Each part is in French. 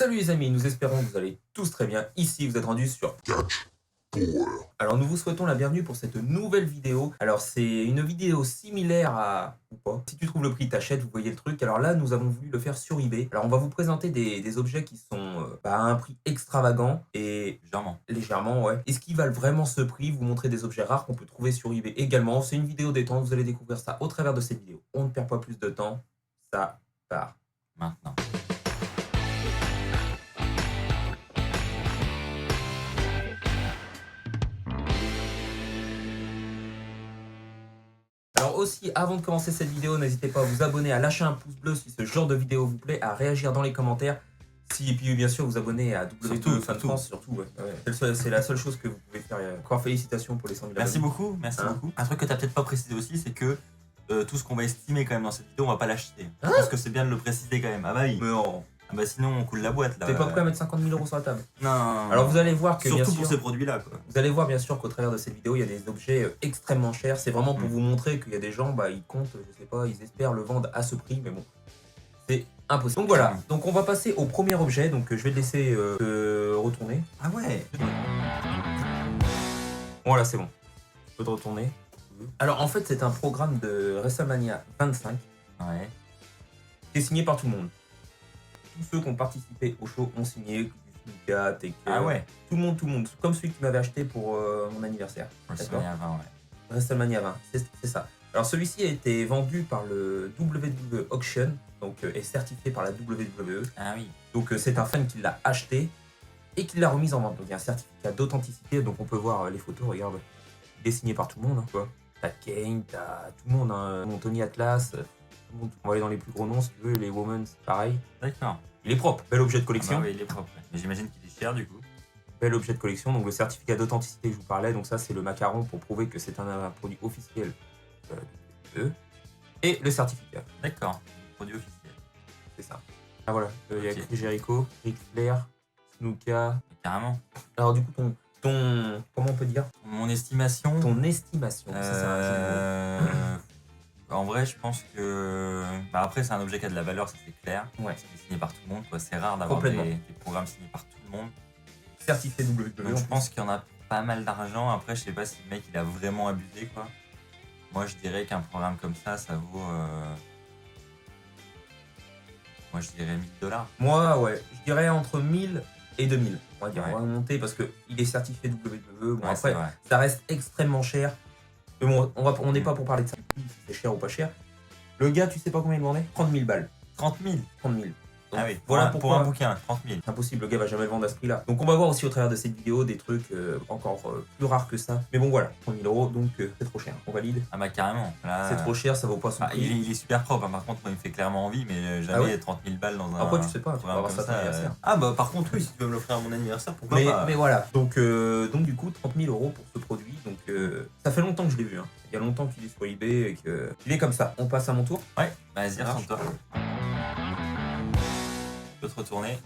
Salut les amis, nous espérons que vous allez tous très bien. Ici, vous êtes rendus sur Catch Power. Alors nous vous souhaitons la bienvenue pour cette nouvelle vidéo. Alors c'est une vidéo similaire à... ou pas. Si tu trouves le prix, t'achètes, vous voyez le truc. Alors là, nous avons voulu le faire sur eBay. Alors on va vous présenter des objets qui sont à un prix extravagant et... Légèrement, ouais. Est-ce qu'ils valent vraiment ce prix? Vous montrer des objets rares qu'on peut trouver sur eBay également. C'est une vidéo détente, vous allez découvrir ça au travers de cette vidéo. On ne perd pas plus de temps, ça part maintenant. Alors aussi, avant de commencer cette vidéo, n'hésitez pas à vous abonner, à lâcher un pouce bleu si ce genre de vidéo vous plaît, à réagir dans les commentaires. Et puis bien sûr vous abonner à W2 Fan France surtout. Ouais. C'est la seule chose que vous pouvez faire. Encore félicitations pour les 100 000 Merci beaucoup, merci beaucoup. Un truc que tu n'as peut-être pas précisé aussi, c'est que tout ce qu'on va estimer quand même dans cette vidéo, on va pas l'acheter. Je pense que c'est bien de le préciser quand même. Ah bah oui. Mais non. Ah bah sinon on coule la boîte là. T'es pas prêt à mettre 50 000 € sur la table? Non. Alors vous allez voir que surtout bien pour sûr, ces produits-là quoi. Vous allez voir bien sûr qu'au travers de cette vidéo, il y a des objets extrêmement chers. C'est vraiment pour vous montrer qu'il y a des gens, bah ils comptent, je sais pas, ils espèrent le vendre à ce prix, mais bon, c'est impossible. Donc voilà, donc on va passer au premier objet, donc je vais te laisser retourner. Ah ouais. Voilà, c'est bon. Je peux te retourner. Alors en fait, c'est un programme de WrestleMania 25 Ouais. qui est signé par tout le monde. Tous ceux qui ont participé au show ont signé, Snuka, Taker, Ah ouais. tout le monde, comme celui qui m'avait acheté pour mon anniversaire. WrestleMania 20, ouais. WrestleMania 20, c'est ça. Alors celui-ci a été vendu par le WWE Auction, donc est certifié par la WWE. Ah oui. Donc c'est un fan qui l'a acheté et qui l'a remise en vente. Donc il y a un certificat d'authenticité, donc on peut voir les photos, regarde. Il est signé par tout le monde, hein, quoi. T'as Kane, t'as tout le monde, hein. Tony Atlas, tout le monde. On va aller dans les plus gros noms si tu veux, les Women, c'est pareil. D'accord. Il est propre, bel objet de collection. Ah bah oui, il est propre. Mais j'imagine qu'il est cher du coup. Bel objet de collection, donc le certificat d'authenticité que je vous parlais, donc ça c'est le macaron pour prouver que c'est un produit officiel de et le certificat. D'accord, produit officiel. C'est ça. Ah voilà, il y a Chris Jericho, Ric Flair, Snuka. Carrément. Alors du coup ton comment on peut dire? Mon estimation. Ton estimation, c'est ça. En vrai, je pense que... Bah après, c'est un objet qui a de la valeur, ça c'est clair. Ouais. C'est signé par tout le monde, quoi. C'est rare d'avoir des programmes signés par tout le monde. Certifié WWE. Donc je pense qu'il y en a pas mal d'argent. Après, je sais pas si le mec il a vraiment abusé, quoi. Moi, je dirais qu'un programme comme ça vaut... Moi, je dirais 1000 $. Moi, ouais, je dirais entre 1000 et 2000. On va dire, on va monter parce qu'il est certifié WWE. Bon, ouais, après, ça reste extrêmement cher. Mais bon, on n'est pas pour parler de ça, si c'est cher ou pas cher. Le gars, tu sais pas combien il vendait? 30 000 balles. 30 000. 30 000. Donc, ah oui, voilà pour un bouquin, 30 000. C'est impossible, le gars va jamais le vendre à ce prix-là. Donc on va voir aussi au travers de cette vidéo des trucs encore plus rares que ça. Mais bon voilà, 30 000 €, donc c'est trop cher. On valide? Ah bah carrément. C'est trop cher, ça vaut pas son prix. Il est super propre, hein. Par contre moi il me fait clairement envie, mais jamais 30 000 balles dans un... Après tu sais pas, tu vas avoir ça ça à ton anniversaire. Ah bah par contre oui, si tu veux me l'offrir à mon anniversaire, pourquoi pas. Mais voilà, donc du coup 30 000 € pour ce produit. Donc ça fait longtemps que je l'ai vu, hein. Il y a longtemps qu'il est sur eBay et qu'il est comme ça. On passe à mon tour? Ouais, vas-y, retourne-toi. Je peux te retourner.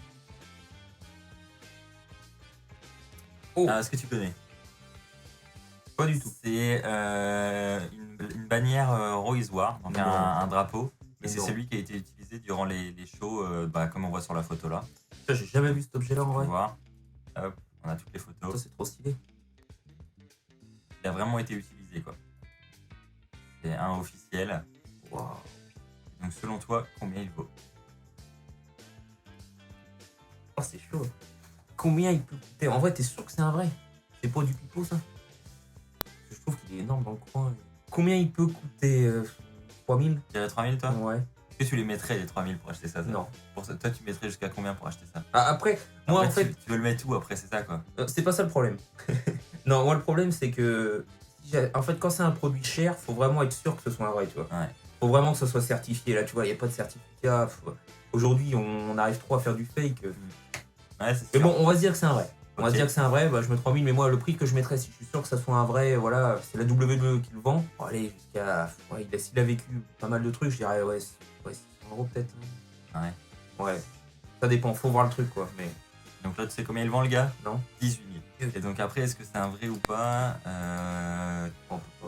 Oh. Est-ce que tu connais? Pas du tout. C'est une bannière Rose War, donc un drapeau. Et c'est celui qui a été utilisé durant les shows, comme on voit sur la photo là. J'ai jamais vu cet objet-là en vrai. Voir. Hop, on a toutes les photos. Ça c'est trop stylé. Il a vraiment été utilisé quoi. C'est un officiel. Wow. Donc selon toi, combien il vaut? Oh, c'est chaud. Combien il peut coûter? En vrai, t'es sûr que c'est un vrai? C'est pas du pipeau, ça? Je trouve qu'il est énorme dans le coin. Combien il peut coûter? 3000? Tu dirais 3000 toi? Ouais. Est-ce que tu les mettrais les 3000 pour acheter ça? Non. Pour ça, toi, tu mettrais jusqu'à combien pour acheter ça? Après, moi en fait... Tu veux le mettre où après, c'est ça quoi? C'est pas ça le problème. Non, moi le problème c'est que... En fait, quand c'est un produit cher, faut vraiment être sûr que ce soit un vrai, tu vois. Ouais. Faut vraiment que ce soit certifié. Là, tu vois, il n'y a pas de certificat. Aujourd'hui, on arrive trop à faire du fake. Ouais, c'est sûr. Mais bon, on va se dire que c'est un vrai. On va se dire que c'est un vrai, bah, je mets 3000, mais moi, le prix que je mettrais, si je suis sûr que ça soit un vrai, voilà, c'est la WWE qui le vend. Bon, allez, jusqu'à... Ouais, s'il a vécu pas mal de trucs, je dirais, ouais 600 € peut-être. Ouais. Ouais. Ça dépend, faut voir le truc, quoi. Mais... Donc là, tu sais combien il vend, le gars? Non. 18 000. Et donc après, est-ce que c'est un vrai ou pas? On peut pas.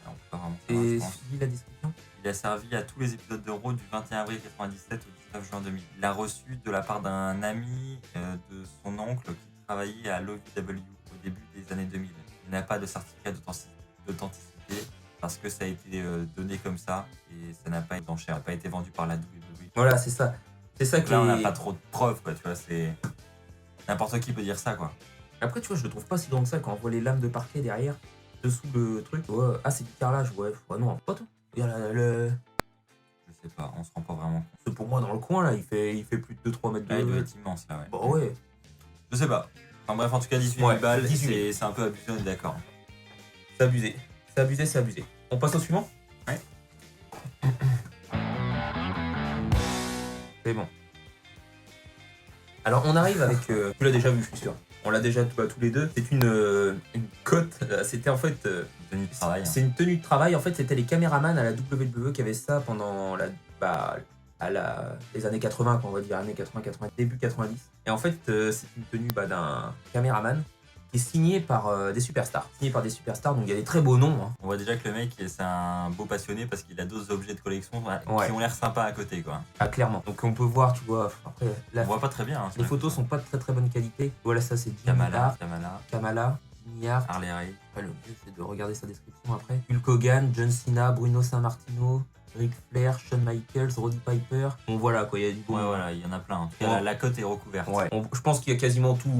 On peut pas vraiment Et savoir, je pense. suivi la description? Il a servi à tous les épisodes d'Euro du 21 avril 97 au 9 juin 2000. Il a reçu de la part d'un ami de son oncle qui travaillait à l'OVW au début des années 2000. Il n'a pas de certificat d'authenticité parce que ça a été donné comme ça et ça n'a pas été cher, n'a pas été vendu par la WWE. Voilà, c'est ça. C'est ça que là, on n'a pas trop de preuves, quoi, tu vois, c'est... N'importe qui peut dire ça, quoi. Après, tu vois, je le trouve pas si grand que ça quand on voit les lames de parquet derrière, dessous le truc. Ouais. Ah, c'est du carrelage, ouais. Non, pas tout. Regarde le... Je sais pas, on se rend pas vraiment compte. Pour moi, dans le coin, là, il fait plus de 2-3 mètres de... il doit être immense, là, ouais. Bah ouais. Je sais pas. Enfin bref, en tout cas, 18 000 balles, c'est un peu abusé, on est d'accord. C'est abusé. C'est abusé, c'est abusé. On passe au suivant? Ouais. C'est bon. Alors, on arrive avec... tu l'as déjà vu, je suis sûr. On l'a déjà tous les deux. C'est une cote. C'était en fait... une tenue de travail. C'est une tenue de travail. En fait, c'était les caméramans à la WWE qui avaient ça pendant les années 80, quoi, on va dire, années 80, début 90. Et en fait, c'est une tenue d'un caméraman qui est signé par des superstars. Donc il y a des très beaux noms. Hein. On voit déjà que le mec, c'est un beau passionné parce qu'il a d'autres objets de collection qui ont l'air sympas à côté, quoi. Ah, clairement. Donc on peut voir, tu vois, après... On voit pas très bien. Hein, les photos sont pas de très bonne qualité. Voilà, ça c'est Kamala, Niart, Harley Race. Le mieux c'est de regarder sa description après. Hulk Hogan, John Cena, Bruno Sammartino, Ric Flair, Shawn Michaels, Roddy Piper. Bon voilà quoi, il y a du bon. Ouais, voilà, il y en a plein. En tout cas, la cote est recouverte. Ouais. Je pense qu'il y a quasiment toutes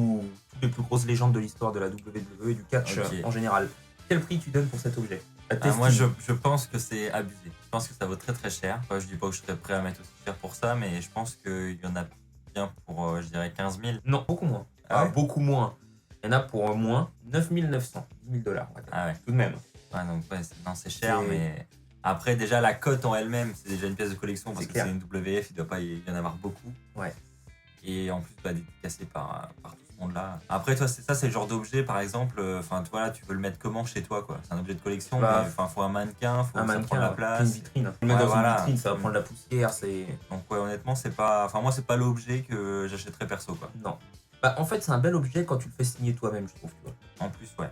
les plus grosses légendes de l'histoire de la WWE et du catch en général. Quel prix tu donnes pour cet objet? Moi je pense que c'est abusé. Je pense que ça vaut très très cher. Je dis pas que je serais prêt à mettre aussi cher pour ça, mais je pense qu'il y en a bien pour, je dirais, 15 000. Non, beaucoup moins. Beaucoup moins. Il y en a pour moins 9 900, 10 000 $. Ah ouais. Tout de même. Ouais, donc c'est cher, mais après déjà la cote en elle-même, c'est déjà une pièce de collection parce que c'est une WF, il doit pas y en avoir beaucoup. Ouais. Et en plus, dédicacé par tout ce monde-là. Après, toi, c'est le genre d'objet, par exemple, enfin, toi, là, tu veux le mettre comment chez toi, quoi? C'est un objet de collection, mais il faut un mannequin, faut prendre la place. Une vitrine. Le mettre dans une vitrine, ça va prendre la poussière, c'est... Donc, ouais, honnêtement, c'est pas... Enfin, moi, c'est pas l'objet que j'achèterais perso, quoi. Non. En fait, c'est un bel objet quand tu le fais signer toi-même, je trouve, tu vois. En plus, ouais.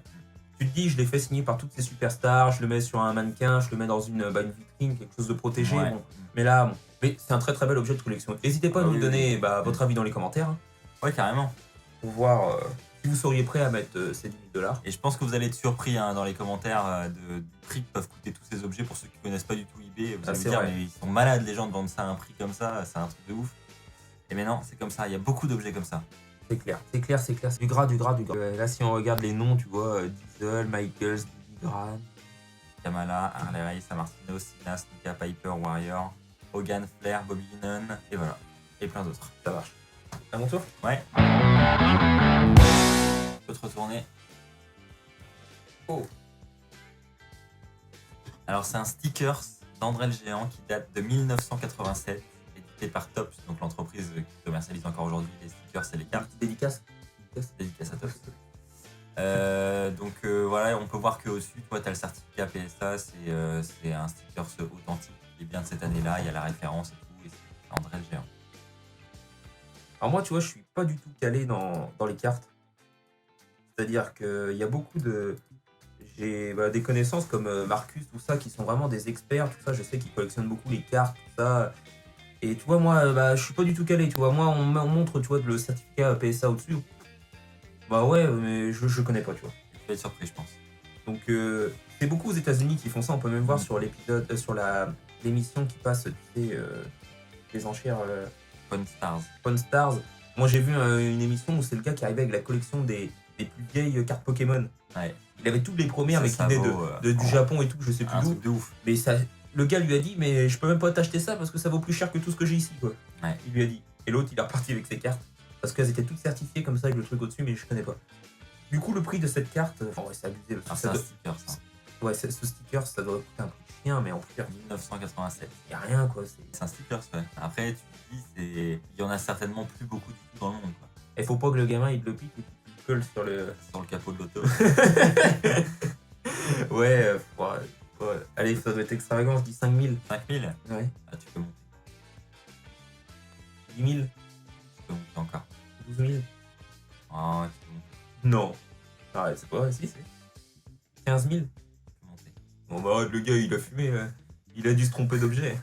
Tu te dis, je l'ai fait signer par toutes ces superstars, je le mets sur un mannequin, je le mets dans une vitrine, quelque chose de protégé. Ouais. Bon. Mais là, mais c'est un très très bel objet de collection. N'hésitez pas à nous donner votre avis dans les commentaires. Ouais, carrément. Pour voir si vous seriez prêt à mettre ces 10 000 $. Et je pense que vous allez être surpris dans les commentaires du prix que peuvent coûter tous ces objets. Pour ceux qui connaissent pas du tout eBay, vous allez me dire, mais ils sont malades les gens de vendre ça à un prix comme ça, c'est un truc de ouf. Et mais non, c'est comme ça, il y a beaucoup d'objets comme ça. C'est clair. C'est du gras. Là, si on regarde les noms, tu vois, Diesel, Michaels, Billy Graham, Kamala, Harley Race, Sammartino, Cena, Snuka, Piper, Warrior, Hogan, Flair, Bobby Heenan, et voilà. Et plein d'autres. Ça marche. À mon tour? Ouais. Tu peux te retourner. Oh. Alors c'est un stickers d'André le Géant qui date de 1987, édité par Tops, donc l'entreprise qui commercialise encore aujourd'hui les stickers et les cartes. Dédicace à Tops. Donc voilà, on peut voir qu'au-dessus, toi, tu as le certificat PSA, c'est un stickers authentique qui est bien de cette année-là, il y a la référence et tout, et c'est André le Géant. Alors moi, tu vois, je suis pas du tout calé dans les cartes. C'est-à-dire qu'il y a beaucoup de... J'ai des connaissances comme Marcus, tout ça, qui sont vraiment des experts, tout ça. Je sais qu'ils collectionnent beaucoup les cartes, tout ça. Et tu vois, moi, je suis pas du tout calé, tu vois. Moi, on montre, tu vois, le certificat PSA au-dessus. Bah ouais, mais je connais pas, tu vois. Tu vas être surpris, je pense. Donc, c'est beaucoup aux États-Unis qui font ça. On peut même voir sur l'épisode, sur l'émission qui passe, tu sais, les enchères. Pawn Stars. Moi, j'ai vu une émission où c'est le gars qui arrivait avec la collection des plus vieilles cartes Pokémon. Ouais. Il avait toutes les premières, mais qui venaient du Japon et tout, je sais plus d'où. De ouf. Mais ça, le gars lui a dit, mais je peux même pas t'acheter ça parce que ça vaut plus cher que tout ce que j'ai ici, quoi. Ouais. Il lui a dit. Et l'autre, il est reparti avec ses cartes. Parce qu'elles étaient toutes certifiées comme ça avec le truc au-dessus, mais je connais pas. Du coup, le prix de cette carte, ouais, c'est abusé. C'est un sticker, ça. Ouais, ce sticker, ça doit coûter un prix de chien, mais en plus. 1987. Y a rien, quoi. C'est un sticker, ouais. Après, tu te dis, il y en a certainement plus beaucoup du tout dans le monde, quoi. Et faut pas que le gamin, il le pique et qu'il le colle sur le capot de l'auto. Ouais. Allez, ça doit être extravagant, je dis 5 000. 5 000? Ouais. Ah, tu peux monter. 10 000. Tu peux monter encore. 12 000. Ah, tu peux monter. Non. Arrête, c'est pas vrai, si, c'est 15 000. Tu peux monter. Bon bah le gars, il a fumé, il a dû se tromper d'objet.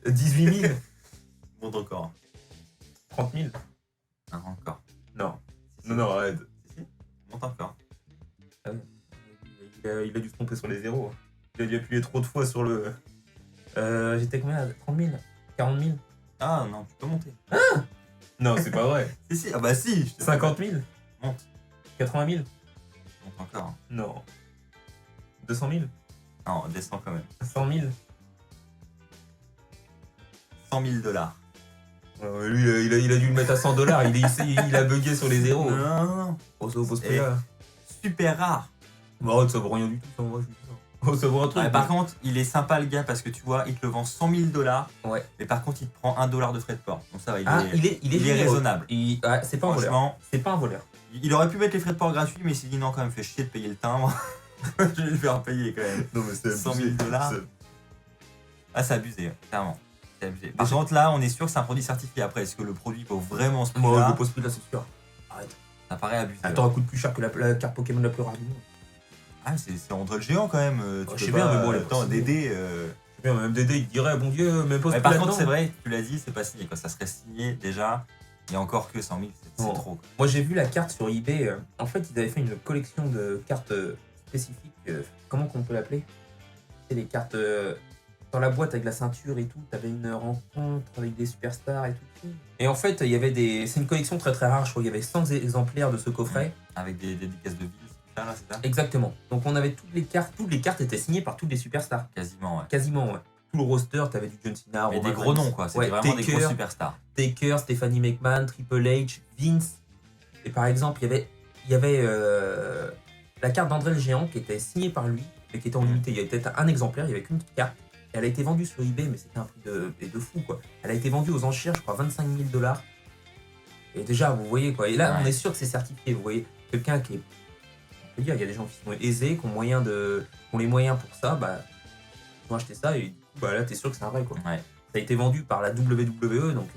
18 000. Monte encore. 30 000. Non, encore. Non. Si, Non, arrête. si. Monte encore. Ah oui. Il a dû se tromper sur les zéros. Il a dû appuyer trop de fois sur le... J'étais combien? 30 000? 40 000? Ah non, tu peux monter. Non, c'est pas vrai. Si, ah bah si. 50 000? Monte. 80 000? Monte encore. Non. 200 000? Non, descends quand même. 100 000? 100 000 $. Lui, il a dû le mettre à 100 $. Il a bugué sur les zéros. Non. Oh, ça vaut pas ce Et- prix-là. Super rare. Bah, ça vaut rien du tout, ça, moi, je dis ça. Oh, ça vaut un truc. Ouais, par contre, il est sympa le gars parce que tu vois, il te le vend 100 000 $. Ouais. Mais par contre, il te prend $1 de frais de port. Donc ça va, il est il est raisonnable. Ouais, c'est pas un voleur. Franchement, C'est pas un voleur. il aurait pu mettre les frais de port gratuits, mais il s'est dit non, quand même, fait chier de payer le timbre. Je vais le faire payer quand même. Non, mais c'est 100 000 $. Ah, c'est abusé, clairement. C'est abusé. Par Mais contre, là, on est sûr que c'est un produit certifié. Après, est-ce que le produit vaut vraiment ce Moi, prix-là? je pose plus là, c'est sûr. Arrête. Ça paraît abusé. Attends, elle coûte plus cher que la carte Pokémon la plus rare du monde. Ah, c'est André le géant quand même. Ouais, Tu je peux sais bien, pas- mais bon, elle est attends, pas signée. Dédé. C'est bien, même Dédé, il te dirait, bon Dieu, même pas Ouais, par contre, c'est vrai, tu l'as dit, c'est pas signé. Quoi. Ça serait signé déjà. Et encore que 100 000, c'est Non. trop. Quoi. Moi, j'ai vu la carte sur eBay. En fait, ils avaient fait une collection de cartes spécifiques. Comment qu'on peut l'appeler? C'est les cartes dans la boîte avec la ceinture et tout. T'avais une rencontre avec des superstars et tout. Et en fait, il y avait des. C'est une collection très très rare. Je crois qu'il y avait 100 exemplaires de ce coffret. Avec des dédicaces de vie, c'est ça, là, c'est ça? Exactement. Donc, on avait toutes les cartes. Toutes les cartes étaient signées par toutes les superstars. Quasiment, ouais. Quasiment, ouais. Tout le roster, t'avais du John Cena, Mais Roman des gros Reigns. noms, quoi. C'était Ouais, vraiment des Taker. gros superstars. Taker, Stephanie McMahon, Triple H, Vince. Et par exemple, il y avait la carte d'André le Géant qui était signée par lui, mais qui était en limité. Il y avait peut-être un exemplaire, il n'y avait qu'une carte. Et elle a été vendue sur eBay, mais c'était un prix de fou, quoi. Elle a été vendue aux enchères, je crois, 25 000 $. Et déjà, vous voyez, quoi. Et là, Ouais. on est sûr que c'est certifié. Vous voyez, quelqu'un qui est. On peut dire, il y a des gens qui sont aisés, qui ont les moyens pour ça, bah, ils vont acheter ça et du coup, bah, là, t'es sûr que c'est un vrai, quoi. Ouais. Ça a été vendu par la WWE, donc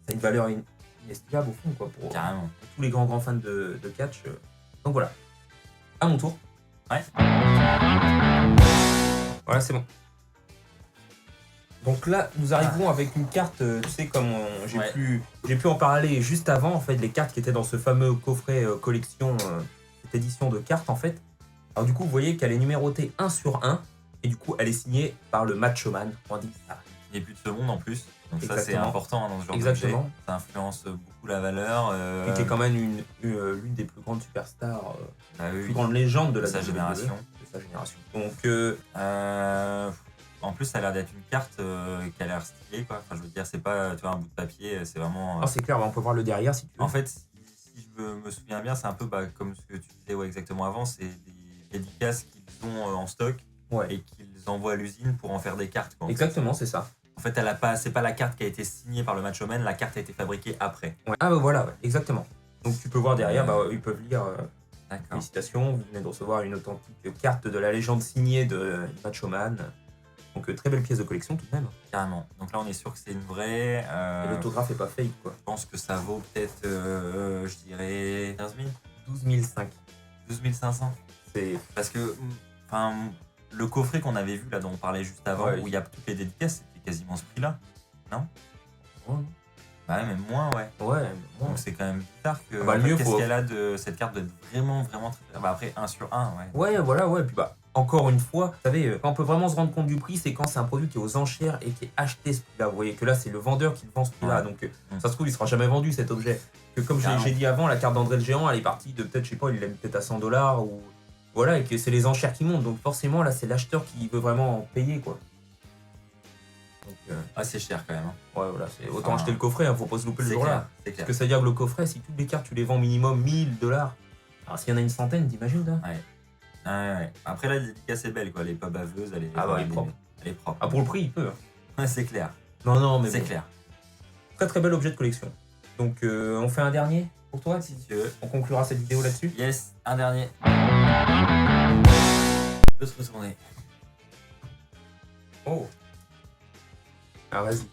ça a une valeur inestimable au fond, quoi, pour Carrément. tous les grands fans de catch. Donc voilà. À mon tour. Ouais. Voilà, c'est bon. Donc là, nous arrivons avec une carte, tu sais, comme j'ai Ouais. pu en parler juste avant, en fait, les cartes qui étaient dans ce fameux coffret collection, cette édition de cartes, en fait. Alors du coup, vous voyez qu'elle est numérotée 1 sur 1, et du coup, elle est signée par le Macho Man. On dit ça. Il n'y a plus de ce monde en plus. Donc ça, c'est Exactement. important hein, dans ce genre Exactement. d'objet. Ça influence beaucoup la valeur. Et qui est quand même l'une des plus grandes superstars, Bah oui, plus grande légende de de la sa WWE, génération. de sa génération. Donc, En plus, ça a l'air d'être une carte qui a l'air stylée. Quoi. Enfin, je veux dire, c'est pas tu vois, un bout de papier, c'est vraiment. c'est clair, on peut voir le derrière si tu veux. En fait, si je me souviens bien, c'est un peu comme ce que tu disais ouais, exactement avant, c'est des dédicaces qu'ils ont en stock Ouais. et qu'ils envoient à l'usine pour en faire des cartes. Quoi. Exactement, c'est ça. En fait, c'est pas la carte qui a été signée par le Macho Man, la carte a été fabriquée après. Ouais. Ah bah voilà, ouais, exactement. Donc tu peux voir derrière, ils peuvent lire D'accord. félicitations, vous venez de recevoir une authentique carte de la légende signée de Macho Man. Donc très belle pièce de collection tout de même. Carrément. Donc là, on est sûr que c'est une vraie. Et l'autographe est pas fake, quoi. Je pense que ça vaut peut-être, je dirais, 15 000 12 500. 12 500. C'est... Parce que, enfin, le coffret qu'on avait vu là, dont on parlait juste avant, Ouais. où il y a toutes les dédicaces, c'était quasiment ce prix-là. Ouais, Bah ouais, même moins, ouais. ouais. Donc c'est quand même bizarre que. Ah bah, en le fait, mieux, qu'est-ce faut- qu'elle a de cette carte doit être vraiment, vraiment très. Bah après, 1 sur 1, ouais. Ouais, voilà, ouais. Puis bah, encore une fois, vous savez, quand on peut vraiment se rendre compte du prix, c'est quand c'est un produit qui est aux enchères et qui est acheté ce prix-là. Vous voyez que là, c'est le vendeur qui le vend ce prix-là. Ouais. Donc, ça se trouve, il sera jamais vendu cet objet. Que comme Carrément. j'ai dit avant, la carte d'André le Géant, elle est partie de peut-être, je sais pas, il l'aime peut-être à 100 $ ou. Voilà, et que c'est les enchères qui montent. Donc, forcément, là, c'est l'acheteur qui veut vraiment en payer, quoi. Donc, Ah, c'est cher quand même. Hein. ouais, voilà, c'est autant Enfin, acheter le coffret, hein, faut pas se louper le C'est jour-là. clair, c'est clair. Parce que ça veut dire que le coffret, si toutes les cartes, tu les vends minimum 1000 $. Alors, s'il y en a une centaine, t'imagines, là? Ouais. Après, la dédicace est belle, quoi. Elle est pas baveuse, elle est. Ah bah, elle est propre. Elle est propre. Ah, pour le prix, il peut. Hein. Ouais, c'est clair. Non, non, mais C'est bon. clair. Très très bel objet de collection. Donc on fait un dernier pour toi, Si tu veux. on conclura cette vidéo là-dessus. Yes, un dernier. Je peux se retourner. Oh. Ah vas-y.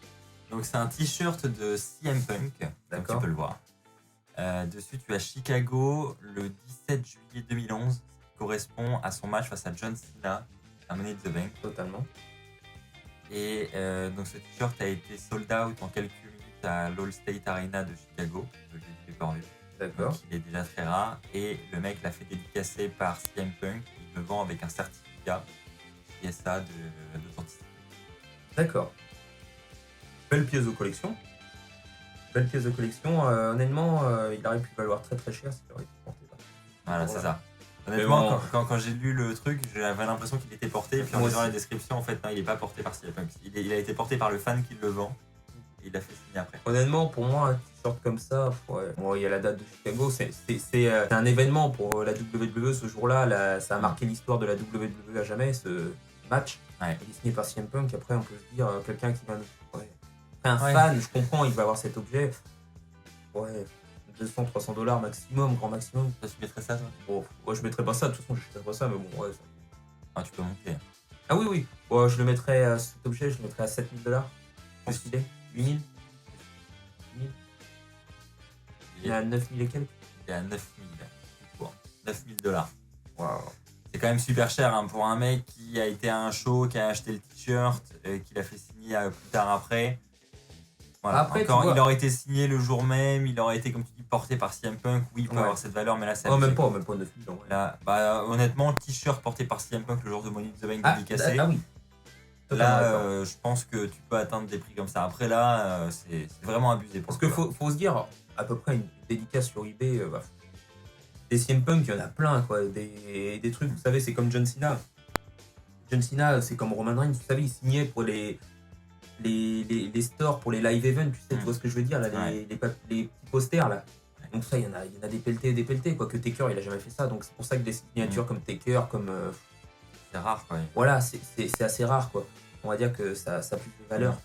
Donc c'est un t-shirt de CM Punk, comme D'accord. tu peux le voir. Dessus tu as Chicago le 17 juillet 2011, qui correspond à son match face à John Cena à Money in the Bank. Totalement. Et donc ce t-shirt a été sold out en quelques minutes à l'All-State Arena de Chicago, le lieu du pay-per-view. D'accord. Donc il est déjà très rare. Et le mec l'a fait dédicacer par CM Punk. Il le vend avec un certificat ISA d'authenticité. D'accord. Belle pièce de collection. Belle pièce de collection. Honnêtement, il aurait pu valoir très très cher s'il aurait été porté. Voilà, Voilà. c'est ça. Honnêtement, bon. quand j'ai lu le truc, j'avais l'impression qu'il était porté. Puis en Moi lisant la aussi. description, en fait, non, il n'est pas porté par CM Punk. Il a été porté par le fan qui le vend. Et il l'a fait signer après. Honnêtement, pour moi, un t-shirt comme ça, ouais. Bon, il y a la date de Chicago, c'est un événement pour la WWE ce jour-là. Ça a marqué l'histoire de la WWE à jamais, ce match. Ouais. Il est signé par CM Punk. Après, on peut se dire, quelqu'un qui va. Ouais. Après, un Ouais. fan, je comprends, il va avoir cet objet. Ouais, 200-300 $ maximum, grand maximum. Toi, tu mettrais ça, toi? Bon, ouais, je mettrais pas ça, de toute façon, je mettrais pas ça, mais bon, ouais. Ça... Ah, tu peux monter. Ah oui, oui. Ouais, je le mettrais à cet objet, je le mettrais à 7000 $. Je pense qu'il est 8000. 8000. Il est à 9000 et quelques. Il est à 9000. Bon, 9000 $. Waouh. C'est quand même super cher hein, pour un mec qui a été à un show, qui a acheté le t-shirt, qui l'a fait signer plus tard après. Voilà. Après, encore, tu vois... il aurait été signé le jour même, il aurait été, comme tu dis, porté par CM Punk. Oui, il peut avoir cette valeur, mais là, c'est Oh, abusé. même pas 9000 $. Ouais. Là, bah, honnêtement, t-shirt porté par CM Punk le jour de Money in the Bank dédicacé. Ah oui. Là, je pense que tu peux atteindre des prix comme ça. Après, là, c'est vraiment abusé. Parce qu'il faut se dire, à peu près une dédicace sur eBay, des CM Punk, il y en a plein, quoi. Des trucs, vous savez, c'est comme John Cena. John Cena, c'est comme Roman Reigns, vous savez, il signait pour les stores, pour les live events, tu sais, tu vois ce que je veux dire, là, les petits posters, là. Donc ça, il y en a des pelletés, quoi, que Taker, il a jamais fait ça. Donc c'est pour ça que des signatures comme Taker, comme... c'est rare, quoi. Voilà, c'est assez rare, quoi. On va dire que ça a plus de valeur.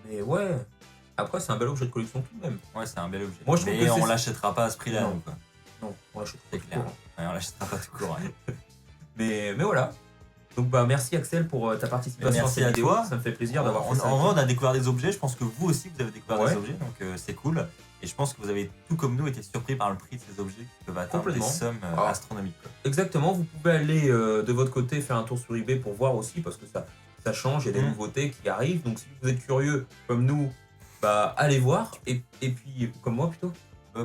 Mais ouais, après, c'est un bel objet de collection tout de même. Ouais, c'est un bel objet. Moi, je trouve mais que on l'achètera pas à ce prix-là, Non. nous, quoi. Non, on l'achète C'est tout clair. court, hein. Ouais, on l'achètera pas tout court. hein. Mais voilà. Donc bah merci Axel pour ta participation Merci à cette à vidéo. toi. Ça me fait plaisir d'avoir fait ça. En vrai, on a découvert des objets. Je pense que vous aussi, vous avez découvert Ouais. des objets, donc c'est cool. Et je pense que vous avez, tout comme nous, été surpris par le prix de ces objets qui peuvent atteindre des Complètement. sommes Ah. astronomiques. Quoi. Exactement, vous pouvez aller de votre côté faire un tour sur eBay pour voir aussi parce que ça change, il y a des nouveautés qui arrivent. Donc si vous êtes curieux comme nous, bah allez voir. Et puis comme moi plutôt.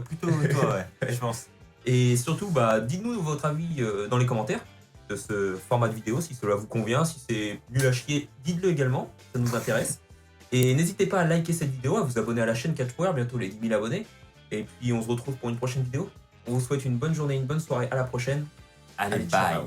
Plutôt toi, ouais, je pense. Et surtout, bah dites-nous votre avis dans les commentaires de ce format de vidéo, si cela vous convient, si c'est nul à chier, dites-le également, ça nous intéresse. Et n'hésitez pas à liker cette vidéo, à vous abonner à la chaîne Catchware, bientôt les 10 000 abonnés. Et puis on se retrouve pour une prochaine vidéo. On vous souhaite une bonne journée, une bonne soirée, à la prochaine. Allez, Allez, bye. ciao.